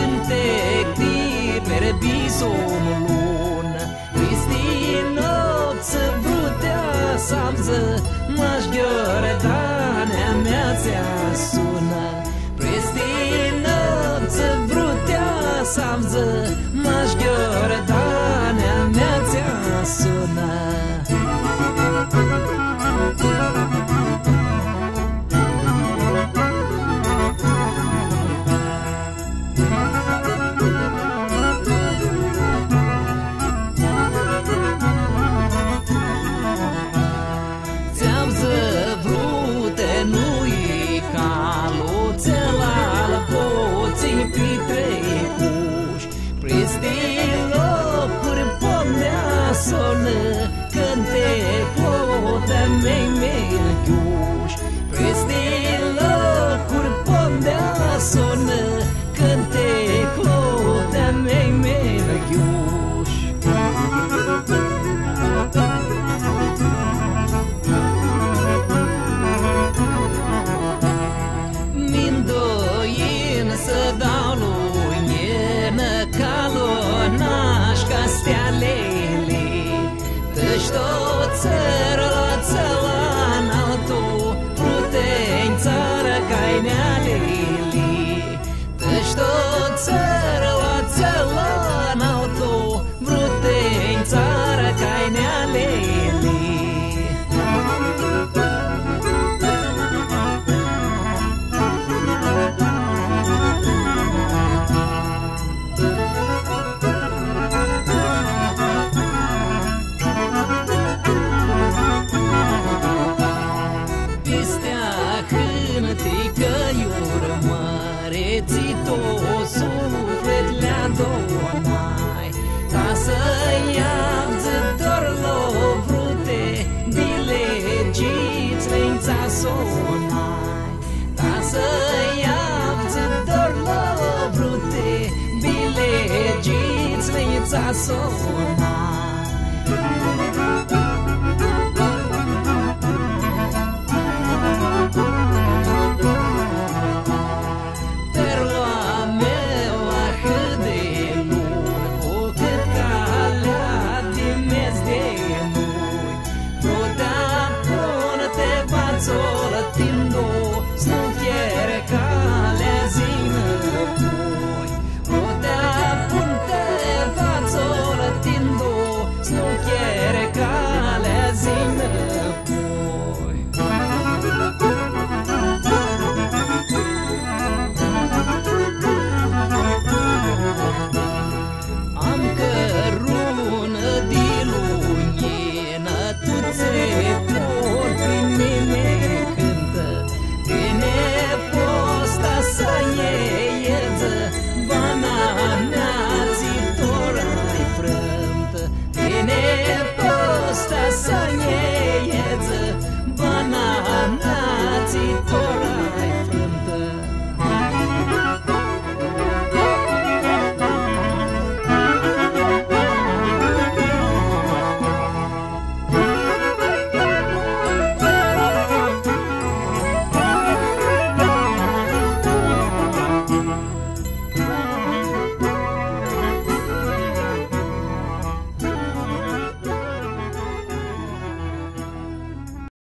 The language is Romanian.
cântec per bisomlun Pristino să vrutea samză Maș gheorătanea mea ți-a sună Pristino să vrutea samză Maș gheorătanea mea ți-a sună Cânte clota mei melchiuși Peste locuri pondea sonă Cânte clota mei melchiuși Mindoin să dau lui nyenă Calonaș ca stealele Tot țără la țălan altu Pruteni țară cainealele Tăși tot țără la țălan altu Pruteni țară cainealele Suflet le-a donai Ca să iau doar lovrute Bilegiți le-nța sonai Ca să iau doar lovrute Bilegiți le-nța sonai